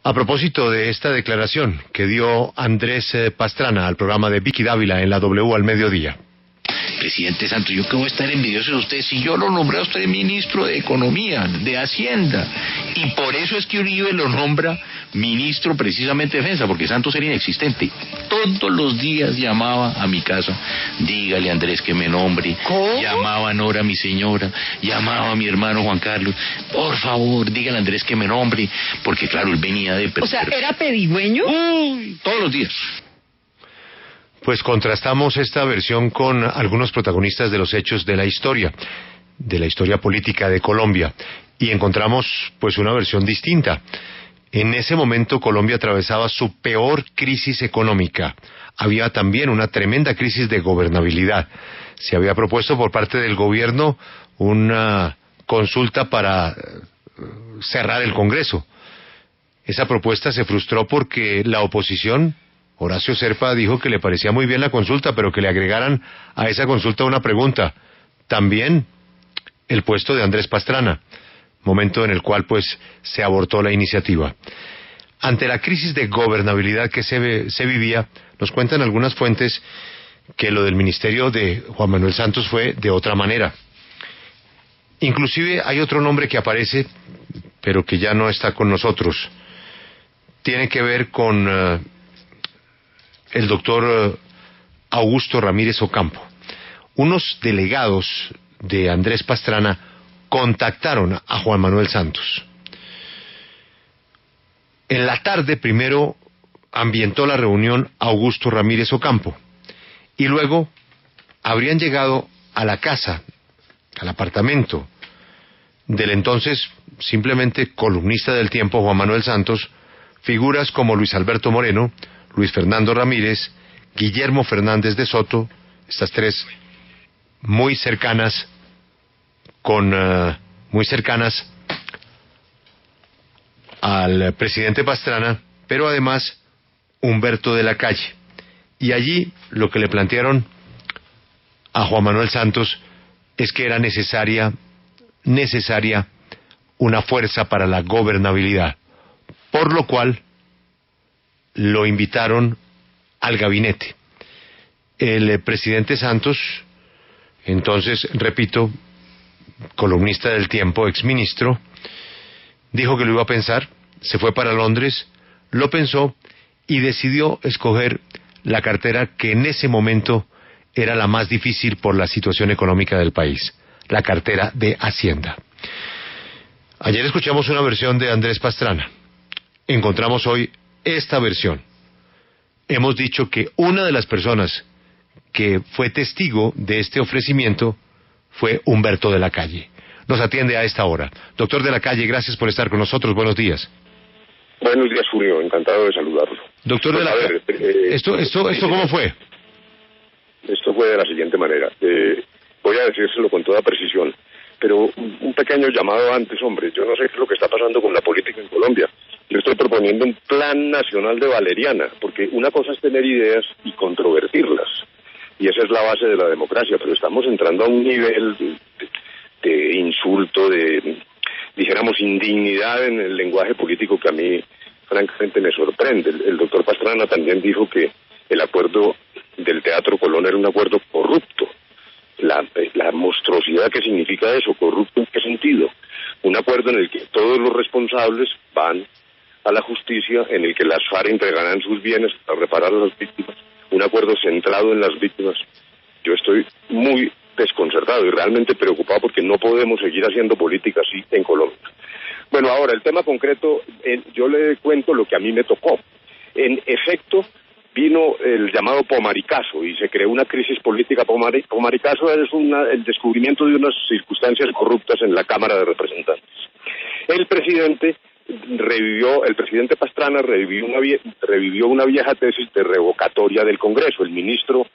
A propósito de esta declaración que dio Andrés Pastrana al programa de Vicky Dávila en la W al mediodía. Presidente Santos, yo que voy a estar envidioso de usted si yo lo nombré a usted ministro de Economía, de Hacienda, y por eso es que Uribe lo nombra ministro precisamente de Defensa, porque Santos era inexistente. Todos los días llamaba a mi casa, dígale a Andrés que me nombre. ¿Cómo? Llamaba a Nora, mi señora, llamaba a mi hermano Juan Carlos, por favor, dígale a Andrés que me nombre, porque claro, él venía de... O sea, ¿era pedigüeño? Uy, todos los días. Pues contrastamos esta versión con algunos protagonistas de los hechos de la historia política de Colombia, y encontramos pues una versión distinta. En ese momento Colombia atravesaba su peor crisis económica. Había también una tremenda crisis de gobernabilidad. Se había propuesto por parte del gobierno una consulta para cerrar el Congreso. Esa propuesta se frustró porque la oposición, Horacio Serpa, dijo que le parecía muy bien la consulta, pero que le agregaran a esa consulta una pregunta. También el puesto de Andrés Pastrana, momento en el cual pues se abortó la iniciativa. Ante la crisis de gobernabilidad que se vivía, nos cuentan algunas fuentes que lo del ministerio de Juan Manuel Santos fue de otra manera. Inclusive hay otro nombre que aparece, pero que ya no está con nosotros. Tiene que ver con el doctor Augusto Ramírez Ocampo. Unos delegados de Andrés Pastrana contactaron a Juan Manuel Santos. En la tarde primero ambientó la reunión Augusto Ramírez Ocampo y luego habrían llegado a la casa, al apartamento del entonces simplemente columnista del Tiempo Juan Manuel Santos, figuras como Luis Alberto Moreno, Luis Fernando Ramírez, Guillermo Fernández de Soto, estas tres muy cercanas al presidente Pastrana, pero además Humberto de la Calle. Y allí lo que le plantearon a Juan Manuel Santos es que era necesaria una fuerza para la gobernabilidad, por lo cual lo invitaron al gabinete. El presidente Santos, entonces, repito, columnista del Tiempo, exministro, dijo que lo iba a pensar, se fue para Londres, lo pensó y decidió escoger la cartera que en ese momento era la más difícil por la situación económica del país, la cartera de Hacienda. Ayer escuchamos una versión de Andrés Pastrana, encontramos hoy esta versión. Hemos dicho que una de las personas que fue testigo de este ofrecimiento fue Humberto de la Calle. Nos atiende a esta hora. Doctor de la Calle, gracias por estar con nosotros. Buenos días. Buenos días, Julio. Encantado de saludarlo. Doctor de la Calle, ¿esto cómo fue? Esto fue de la siguiente manera. Voy a decírselo con toda precisión. Pero un pequeño llamado antes, hombre. Yo no sé qué es lo que está pasando con la política en Colombia. Yo estoy proponiendo un plan nacional de valeriana, porque una cosa es tener ideas y controvertirlas. Y esa es la base de la democracia, pero estamos entrando a un nivel de insulto, de, dijéramos, indignidad en el lenguaje político que a mí, francamente, me sorprende. El doctor Pastrana también dijo que el acuerdo del Teatro Colón era un acuerdo corrupto. La monstruosidad que significa eso, corrupto, ¿en qué sentido? Un acuerdo en el que todos los responsables van a la justicia, en el que las FARC entregarán sus bienes para reparar a las víctimas, un acuerdo centrado en las víctimas. Yo estoy muy desconcertado y realmente preocupado porque no podemos seguir haciendo política así en Colombia. Bueno, ahora, el tema concreto, yo le cuento lo que a mí me tocó. En efecto, vino el llamado pomaricazo y se creó una crisis política. Pomaricazo es el descubrimiento de unas circunstancias corruptas en la Cámara de Representantes. El presidente Pastrana revivió una vieja tesis de revocatoria del Congreso. El ministro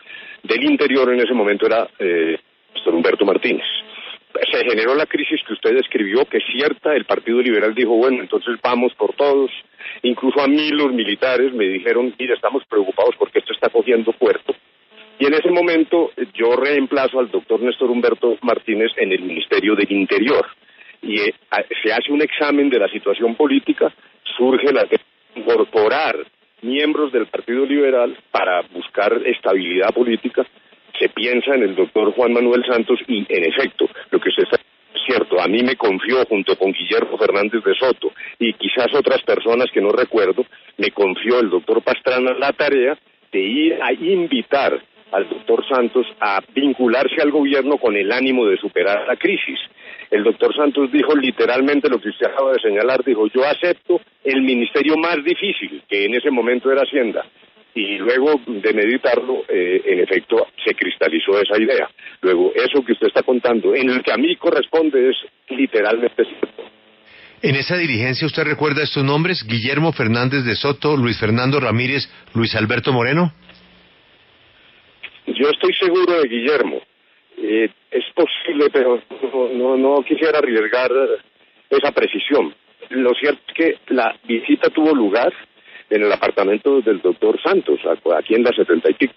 del Interior en ese momento era Néstor Humberto Martínez. Se generó la crisis que usted describió, que es cierta. El Partido Liberal dijo, bueno, entonces vamos por todos. Incluso a mí los militares me dijeron, mira, estamos preocupados porque esto está cogiendo cuerpo. Y en ese momento yo reemplazo al doctor Néstor Humberto Martínez en el Ministerio del Interior. Y se hace un examen de la situación política, surge la incorporar miembros del Partido Liberal para buscar estabilidad política, se piensa en el doctor Juan Manuel Santos y, en efecto, lo que usted está diciendo es cierto. A mí me confió, junto con Guillermo Fernández de Soto y quizás otras personas que no recuerdo, me confió el doctor Pastrana la tarea de ir a invitar al doctor Santos a vincularse al gobierno con el ánimo de superar la crisis. El doctor Santos dijo literalmente lo que usted acaba de señalar, dijo: yo acepto el ministerio más difícil, que en ese momento era Hacienda. Y luego de meditarlo, en efecto, se cristalizó esa idea. Luego, eso que usted está contando, en el que a mí corresponde, es literalmente cierto. En esa dirigencia, ¿usted recuerda estos nombres? Guillermo Fernández de Soto, Luis Fernando Ramírez, Luis Alberto Moreno. Yo estoy seguro de Guillermo. Es posible, pero no quisiera arriesgar esa precisión. Lo cierto es que la visita tuvo lugar en el apartamento del doctor Santos, aquí en la 70 y pico.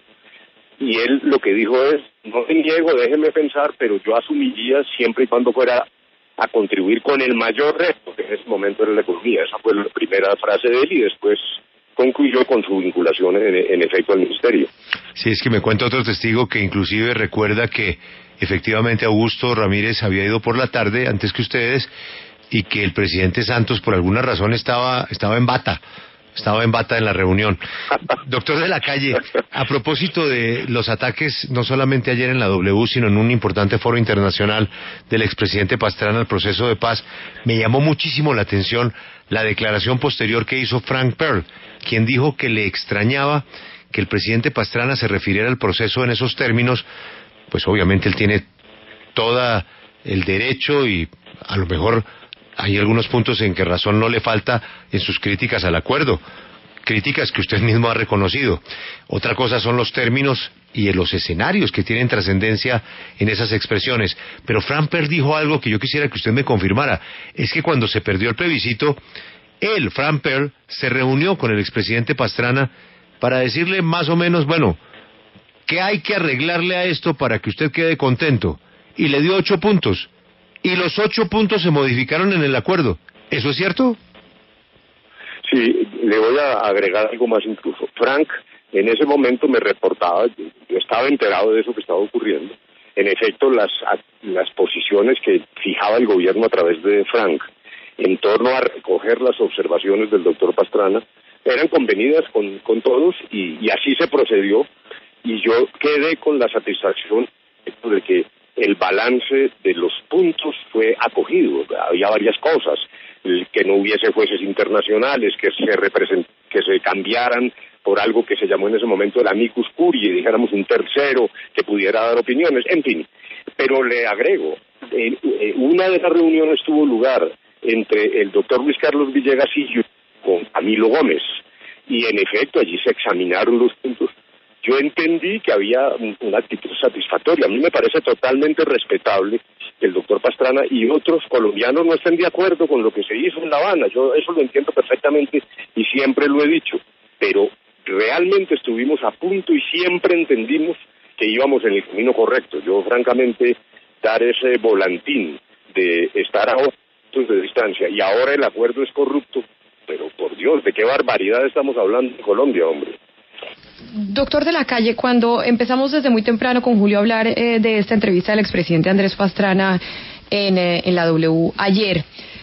Y él lo que dijo es: no me niego, déjeme pensar, pero yo asumiría siempre y cuando fuera a contribuir con el mayor reto, que en ese momento era la economía. Esa fue la primera frase de él, y después concluyó con su vinculación en efecto al ministerio. Sí, es que me cuenta otro testigo que inclusive recuerda que efectivamente Augusto Ramírez había ido por la tarde antes que ustedes, y que el presidente Santos por alguna razón estaba en bata en la reunión. Doctor de la Calle, a propósito de los ataques, no solamente ayer en la W, sino en un importante foro internacional del expresidente Pastrana al proceso de paz, me llamó muchísimo la atención la declaración posterior que hizo Frank Pearl, quien dijo que le extrañaba que el presidente Pastrana se refiriera al proceso en esos términos. Pues obviamente él tiene todo el derecho, y a lo mejor hay algunos puntos en que razón no le falta en sus críticas al acuerdo, críticas que usted mismo ha reconocido. Otra cosa son los términos y los escenarios que tienen trascendencia en esas expresiones. Pero Frank Pearl dijo algo que yo quisiera que usted me confirmara: es que cuando se perdió el plebiscito, Frank Pearl, se reunió con el expresidente Pastrana para decirle más o menos, bueno, ¿qué hay que arreglarle a esto para que usted quede contento? Y le dio 8 puntos. Y los 8 puntos se modificaron en el acuerdo. ¿Eso es cierto? Sí, le voy a agregar algo más incluso. Frank en ese momento me reportaba, yo estaba enterado de eso que estaba ocurriendo. En efecto, las posiciones que fijaba el gobierno a través de Frank en torno a recoger las observaciones del doctor Pastrana eran convenidas con todos, y así se procedió, y yo quedé con la satisfacción de que el balance de los puntos fue acogido. Había varias cosas: que no hubiese jueces internacionales, que se cambiaran por algo que se llamó en ese momento el amicus curiae, dijéramos un tercero que pudiera dar opiniones, en fin. Pero le agrego, una de las reuniones tuvo lugar entre el doctor Luis Carlos Villegas y yo con Camilo Gómez, y en efecto allí se examinaron los puntos. Yo entendí que había una actitud satisfactoria. A mí me parece totalmente respetable que el doctor Pastrana y otros colombianos no estén de acuerdo con lo que se hizo en La Habana. Yo eso lo entiendo perfectamente y siempre lo he dicho. Pero realmente estuvimos a punto y siempre entendimos que íbamos en el camino correcto. Yo, francamente, dar ese volantín de estar a 8 puntos de distancia y ahora el acuerdo es corrupto, pero por Dios, ¿de qué barbaridad estamos hablando en Colombia, hombre? Doctor de la Calle, cuando empezamos desde muy temprano con Julio a hablar de esta entrevista del expresidente Andrés Pastrana en la W ayer,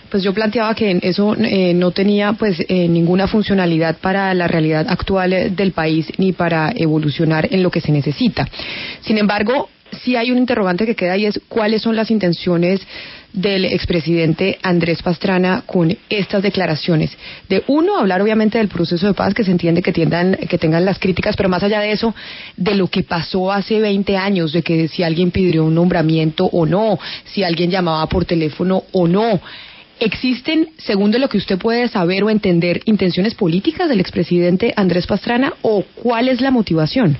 pues yo planteaba que eso no tenía pues ninguna funcionalidad para la realidad actual del país ni para evolucionar en lo que se necesita. Sin embargo, sí hay un interrogante que queda, y es cuáles son las intenciones del expresidente Andrés Pastrana con estas declaraciones. De uno, hablar obviamente del proceso de paz, que se entiende que tengan las críticas, pero más allá de eso, de lo que pasó hace 20 años, de que si alguien pidió un nombramiento o no, si alguien llamaba por teléfono o no. ¿Existen, según de lo que usted puede saber o entender, intenciones políticas del expresidente Andrés Pastrana, o cuál es la motivación?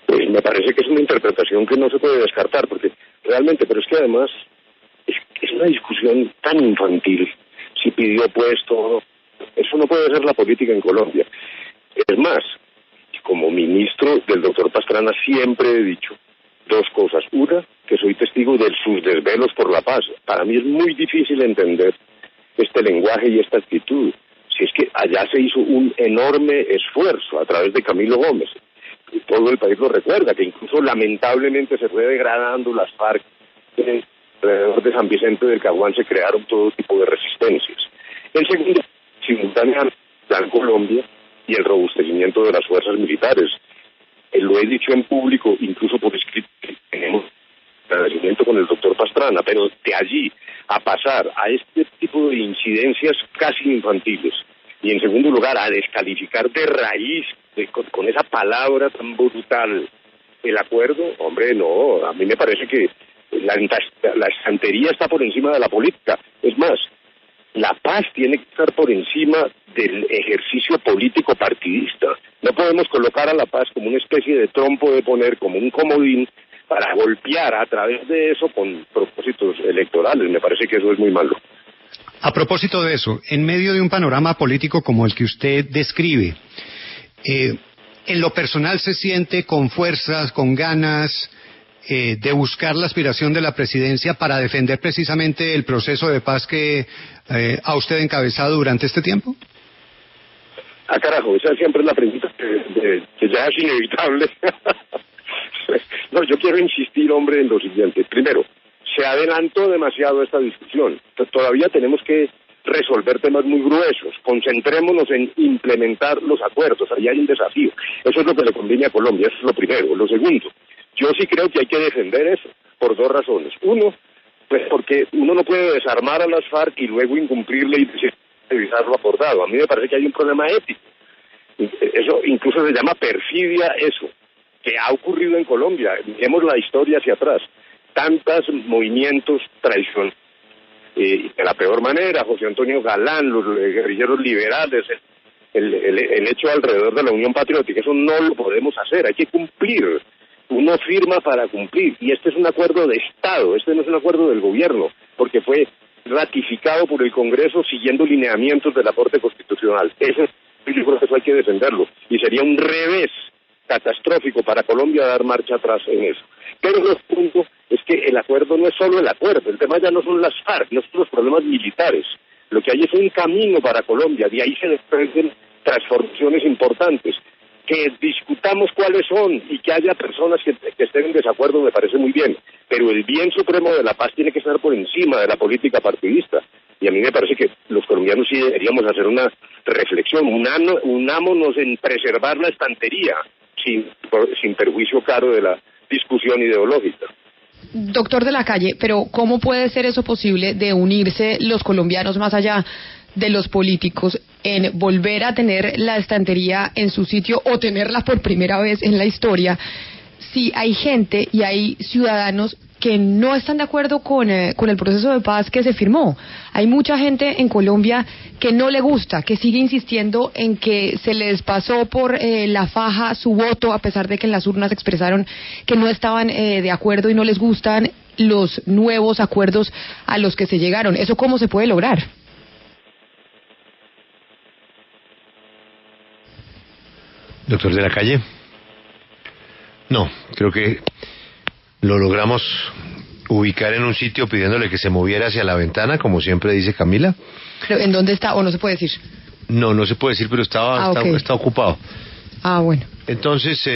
Pues me parece que es una interpretación que no se puede descartar, porque realmente, pero es que además es una discusión tan infantil. Si pidió puesto, eso no puede ser la política en Colombia. Es más, como ministro del doctor Pastrana siempre he dicho 2 cosas. Una, que soy testigo de sus desvelos por la paz. Para mí es muy difícil entender este lenguaje y esta actitud. si es que allá se hizo un enorme esfuerzo a través de Camilo Gómez. Y todo el país lo recuerda, que incluso lamentablemente se fue degradando las FARC. Alrededor de San Vicente del Caguán se crearon todo tipo de resistencias. En segundo, simultáneamente en Colombia y el robustecimiento de las fuerzas militares. Lo he dicho en público, incluso por escrito, tenemos agradecimiento con el doctor Pastrana, pero de allí a pasar a este tipo de incidencias casi infantiles, y en segundo lugar a descalificar de raíz, con esa palabra tan brutal, el acuerdo, hombre, no, a mí me parece que la estantería está por encima de la política. Es más, la paz tiene que estar por encima del ejercicio político partidista. No podemos colocar a la paz como una especie de trompo de poner, como un comodín, para golpear a través de eso con propósitos electorales. Me parece que eso es muy malo. A propósito de eso, en medio de un panorama político como el que usted describe, en lo personal se siente con fuerzas, con ganas de buscar la aspiración de la presidencia para defender precisamente el proceso de paz que ha usted encabezado durante este tiempo? Ah, carajo, esa siempre es la pregunta que ya es inevitable. No, yo quiero insistir, hombre, en lo siguiente. Primero, se adelantó demasiado esta discusión. Todavía tenemos que resolver temas muy gruesos. Concentrémonos en implementar los acuerdos. Ahí hay un desafío. Eso es lo que le conviene a Colombia. Eso es lo primero. Lo segundo, yo sí creo que hay que defender eso por dos razones. Uno, pues porque uno no puede desarmar a las FARC y luego incumplirle y revisar lo acordado. A mí me parece que hay un problema ético. Eso incluso se llama perfidia, eso que ha ocurrido en Colombia. Miremos la historia hacia atrás. Tantos movimientos traicioneros, de la peor manera, José Antonio Galán, los guerrilleros liberales, el hecho alrededor de la Unión Patriótica, eso no lo podemos hacer, hay que cumplir. Uno firma para cumplir, y este es un acuerdo de Estado, este no es un acuerdo del gobierno, porque fue ratificado por el Congreso siguiendo lineamientos de la Corte Constitucional. Yo creo que eso hay que defenderlo, y sería un revés catastrófico para Colombia dar marcha atrás en eso. Pero el punto es que el acuerdo no es solo el acuerdo, el tema ya no son las FARC, no son los problemas militares. Lo que hay es un camino para Colombia, de ahí se desprenden transformaciones importantes. Que discutamos cuáles son y que haya personas que estén en desacuerdo me parece muy bien, pero el bien supremo de la paz tiene que estar por encima de la política partidista. Y a mí me parece que los colombianos sí deberíamos hacer una reflexión, unámonos en preservar la estantería, sin perjuicio caro de la discusión ideológica. Doctor de la Calle, pero ¿cómo puede ser eso posible de unirse los colombianos más allá de los políticos en volver a tener la estantería en su sitio o tenerla por primera vez en la historia si hay gente y hay ciudadanos que no están de acuerdo con el proceso de paz que se firmó? Hay mucha gente en Colombia que no le gusta, que sigue insistiendo en que se les pasó por la faja su voto, a pesar de que en las urnas expresaron que no estaban de acuerdo y no les gustan los nuevos acuerdos a los que se llegaron. ¿Eso cómo se puede lograr? Doctor de la Calle. No, creo que lo logramos ubicar en un sitio pidiéndole que se moviera hacia la ventana, como siempre dice Camila. ¿Pero en dónde está o no se puede decir? No se puede decir, pero está ocupado. Ah, bueno. Entonces...